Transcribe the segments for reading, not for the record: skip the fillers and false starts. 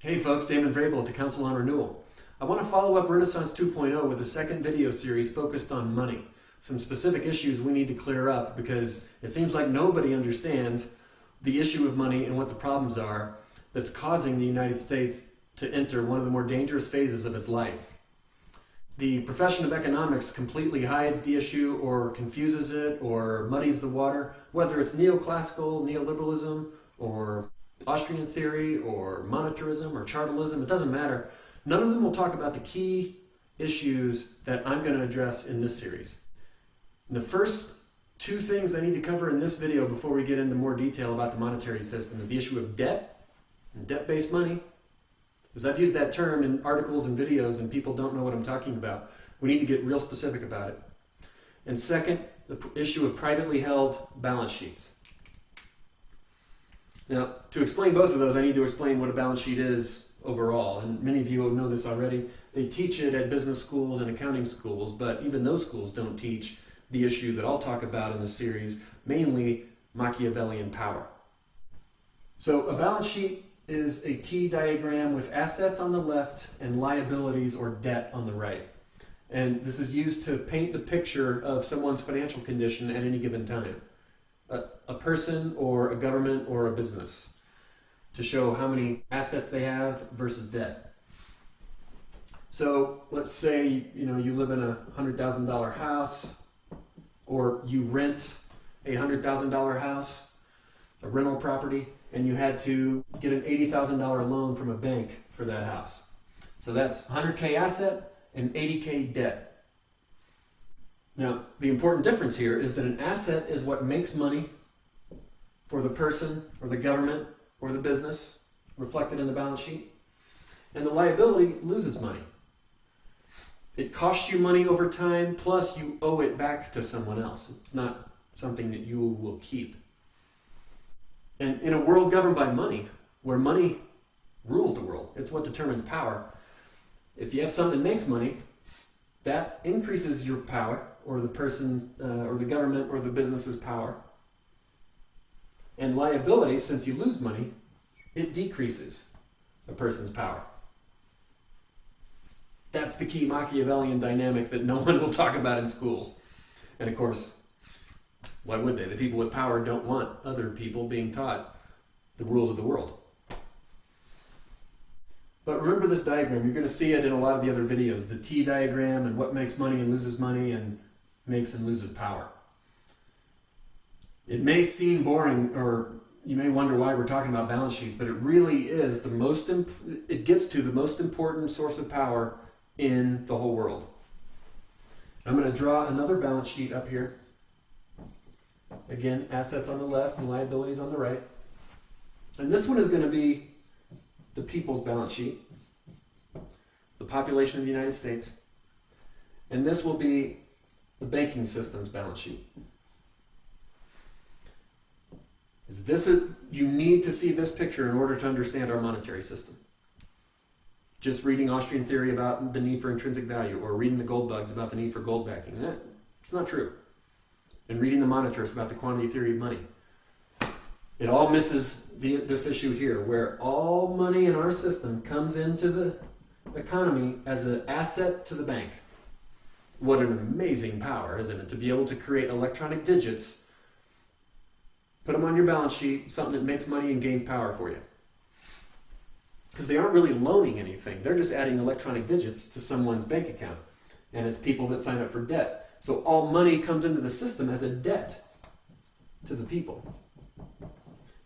Hey folks, Damon Vrabel at the Council on Renewal. I want to follow up Renaissance 2.0 with a second video series focused on money. Some specific issues we need to clear up because it seems like nobody understands the issue of money and what the problems are that's causing the United States to enter one of the more dangerous phases of its life. The profession of economics completely hides the issue or confuses it or muddies the water, whether it's neoclassical, neoliberalism, or Austrian theory, or monetarism, or chartalism, it doesn't matter. None of them will talk about the key issues that I'm going to address in this series. And the first two things I need to cover in this video before we get into more detail about the monetary system is the issue of debt and debt-based money. Because I've used that term in articles and videos and people don't know what I'm talking about. We need to get real specific about it. And second, the issue of privately held balance sheets. Now, to explain both of those, I need to explain what a balance sheet is overall. And many of you know this already. They teach it at business schools and accounting schools, but even those schools don't teach the issue that I'll talk about in this series, mainly Machiavellian power. So a balance sheet is a T diagram with assets on the left and liabilities or debt on the right. And this is used to paint the picture of someone's financial condition at any given time. A person or a government or a business, to show how many assets they have versus debt. So let's say you live in a $100,000 house, or you rent a $100,000 house, a rental property, and you had to get an $80,000 loan from a bank for that house. So that's 100K asset and 80K debt. Now, the important difference here is that an asset is what makes money for the person or the government or the business, reflected in the balance sheet, and the liability loses money. It costs you money over time, plus you owe it back to someone else. It's not something that you will keep. And in a world governed by money, where money rules the world, it's what determines power. If you have something that makes money, that increases your power, or the person, or the government, or the business's power. And liability, since you lose money, it decreases a person's power. That's the key Machiavellian dynamic that no one will talk about in schools. And of course, why would they? The people with power don't want other people being taught the rules of the world. But remember this diagram. You're going to see it in a lot of the other videos. The T diagram and what makes money and loses money and makes and loses power. It may seem boring, or you may wonder why we're talking about balance sheets, but it really is it gets to the most important source of power in the whole world. I'm going to draw another balance sheet up here. Again, assets on the left and liabilities on the right. And this one is going to be the people's balance sheet, the population of the United States. And this will be the banking system's balance sheet. You need to see this picture in order to understand our monetary system. Just reading Austrian theory about the need for intrinsic value, or reading the gold bugs about the need for gold backing, it's not true. And reading the monetarists about the quantity theory of money. It all misses this issue here, where all money in our system comes into the economy as an asset to the bank. What an amazing power, isn't it? To be able to create electronic digits, put them on your balance sheet, something that makes money and gains power for you. Because they aren't really loaning anything. They're just adding electronic digits to someone's bank account. And it's people that sign up for debt. So all money comes into the system as a debt to the people.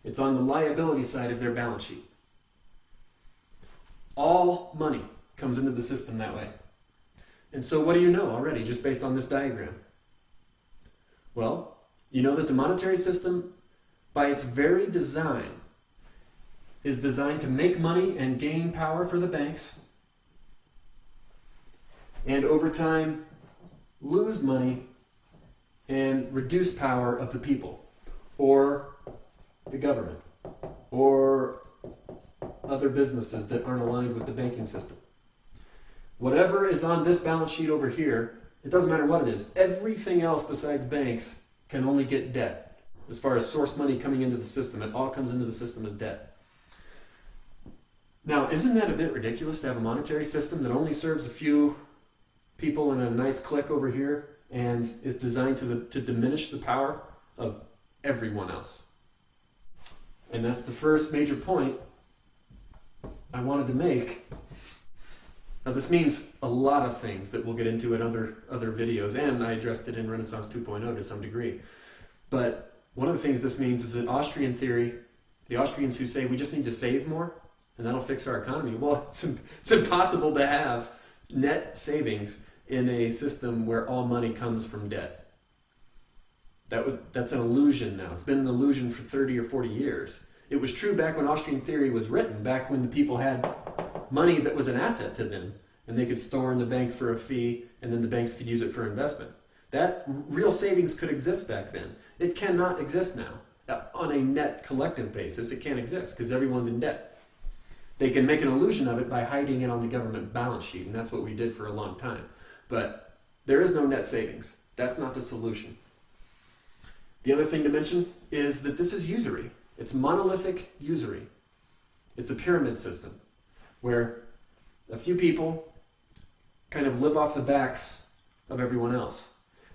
It's on the liability side of their balance sheet. All money comes into the system that way. And so what do you know already, just based on this diagram? Well, you know that the monetary system, by its very design, is designed to make money and gain power for the banks, and over time lose money and reduce power of the people, or the government, or other businesses that aren't aligned with the banking system. Whatever is on this balance sheet over here, it doesn't matter what it is. Everything else besides banks can only get debt. As far as source money coming into the system, it all comes into the system as debt. Now, isn't that a bit ridiculous to have a monetary system that only serves a few people in a nice clique over here and is designed to diminish the power of everyone else? And that's the first major point I wanted to make. Now, this means a lot of things that we'll get into in other videos, and I addressed it in Renaissance 2.0 to some degree. But one of the things this means is that Austrian theory, the Austrians who say we just need to save more and that'll fix our economy, well, it's impossible to have net savings in a system where all money comes from debt. That's an illusion now. It's been an illusion for 30 or 40 years. It was true back when Austrian theory was written, back when the people had money that was an asset to them, and they could store in the bank for a fee, and then the banks could use it for investment. That real savings could exist back then. It cannot exist now. On a net collective basis, it can't exist because everyone's in debt. They can make an illusion of it by hiding it on the government balance sheet, and that's what we did for a long time. But there is no net savings. That's not the solution. The other thing to mention is that this is usury. It's monolithic usury. It's a pyramid system where a few people kind of live off the backs of everyone else.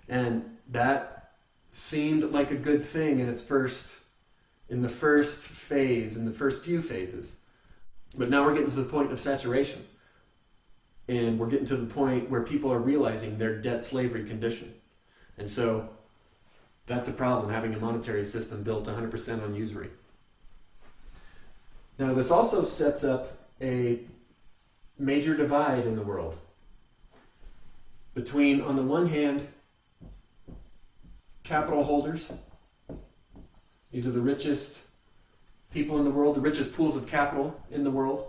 And that seemed like a good thing in the first phase, in the first few phases. But now we're getting to the point of saturation. And we're getting to the point where people are realizing their debt slavery condition. And so that's a problem, having a monetary system built 100% on usury. Now, this also sets up a major divide in the world between, on the one hand, capital holders. These are the richest people in the world, the richest pools of capital in the world.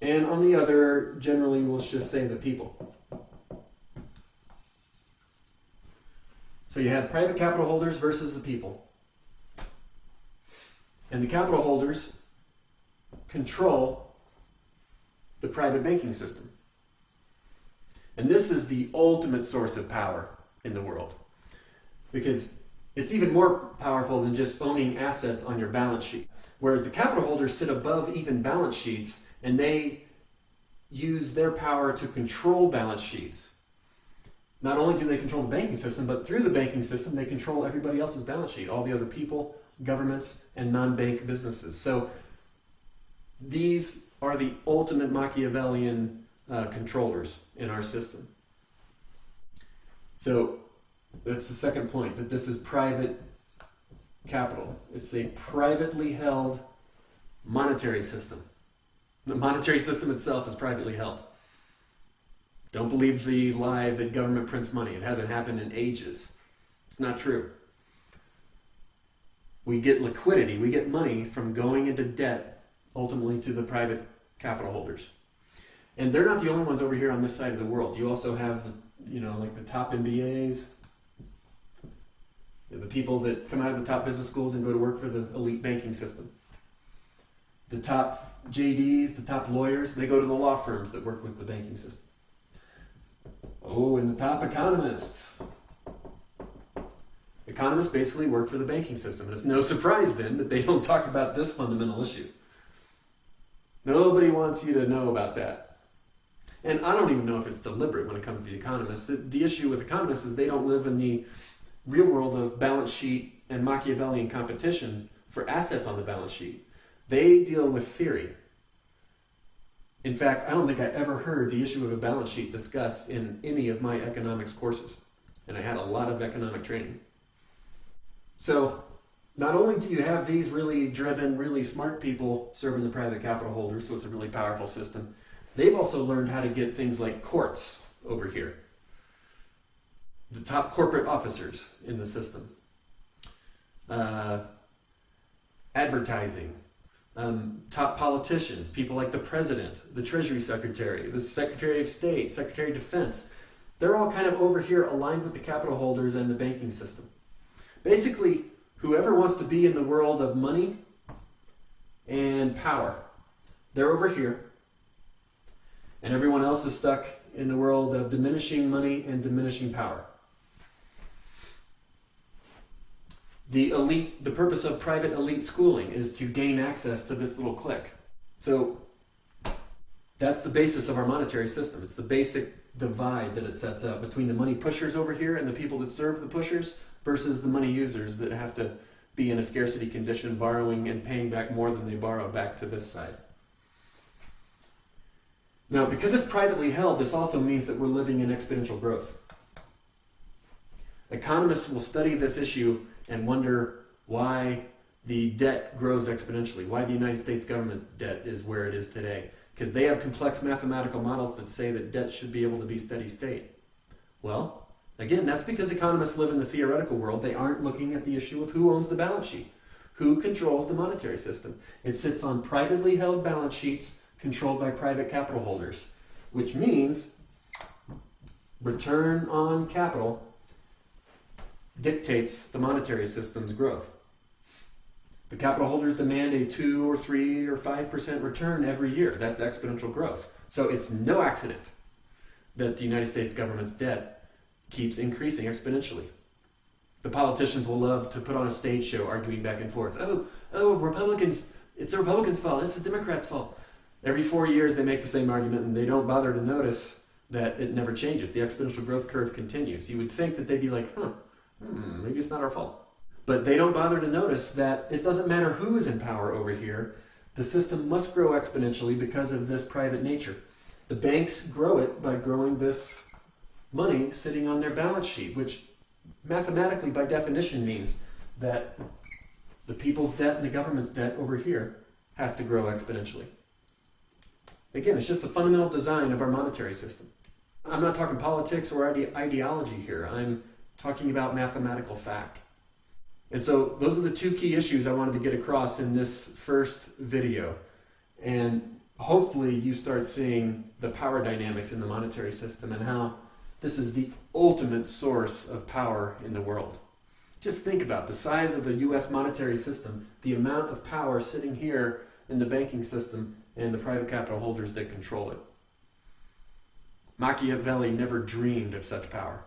And on the other, generally, we'll just say the people. So you have private capital holders versus the people. And the capital holders control the private banking system. And this is the ultimate source of power in the world, because it's even more powerful than just owning assets on your balance sheet. Whereas the capital holders sit above even balance sheets, and they use their power to control balance sheets. Not only do they control the banking system, but through the banking system, they control everybody else's balance sheet, all the other people, governments, and non-bank businesses. So these are the ultimate Machiavellian controllers in our system. So that's the second point, that this is private capital. It's a privately held monetary system. The monetary system itself is privately held. Don't believe the lie that government prints money. It hasn't happened in ages. It's not true. We get liquidity, we get money from going into debt, ultimately to the private capital holders. And they're not the only ones over here on this side of the world. You also have, like the top MBAs, the people that come out of the top business schools and go to work for the elite banking system. The top JDs, the top lawyers, they go to the law firms that work with the banking system. Oh, and the top economists. Economists basically work for the banking system. And it's no surprise then that they don't talk about this fundamental issue. Nobody wants you to know about that. And I don't even know if it's deliberate when it comes to the economists. The issue with economists is they don't live in the real world of balance sheet and Machiavellian competition for assets on the balance sheet. They deal with theory. In fact, I don't think I ever heard the issue of a balance sheet discussed in any of my economics courses. And I had a lot of economic training. So not only do you have these really driven, really smart people serving the private capital holders, so it's a really powerful system, they've also learned how to get things like courts over here. The top corporate officers in the system. Advertising. Top politicians, people like the president, the treasury secretary, the secretary of state, secretary of defense. They're all kind of over here aligned with the capital holders and the banking system. Basically, whoever wants to be in the world of money and power, they're over here. And everyone else is stuck in the world of diminishing money and diminishing power. The purpose of private elite schooling is to gain access to this little clique. So That's the basis of our monetary system. It's the basic divide that it sets up between the money pushers over here and the people that serve the pushers versus the money users that have to be in a scarcity condition, borrowing and paying back more than they borrow back to this side. Now, because it's privately held, this also means that we're living in exponential growth. Economists will study this issue and wonder why the debt grows exponentially, why the United States government debt is where it is today. Because they have complex mathematical models that say that debt should be able to be steady state. Well, again, that's because economists live in the theoretical world. They aren't looking at the issue of who owns the balance sheet, who controls the monetary system. It sits on privately held balance sheets controlled by private capital holders, which means return on capital dictates the monetary system's growth. The capital holders demand a 2 or 3 or 5% return every year. That's exponential growth. So it's no accident that the United States government's debt keeps increasing exponentially. The politicians will love to put on a stage show arguing back and forth. Oh, Republicans, it's the Republicans' fault, it's the Democrats' fault. Every 4 years they make the same argument and they don't bother to notice that it never changes. The exponential growth curve continues. You would think that they'd be like, maybe it's not our fault. But they don't bother to notice that it doesn't matter who is in power over here. The system must grow exponentially because of this private nature. The banks grow it by growing this money sitting on their balance sheet, which mathematically by definition means that the people's debt and the government's debt over here has to grow exponentially. Again, it's just the fundamental design of our monetary system. I'm not talking politics or ideology here. I'm talking about mathematical fact. And so those are the two key issues I wanted to get across in this first video. And hopefully you start seeing the power dynamics in the monetary system and how this is the ultimate source of power in the world. Just think about the size of the US monetary system, the amount of power sitting here in the banking system and the private capital holders that control it. Machiavelli never dreamed of such power.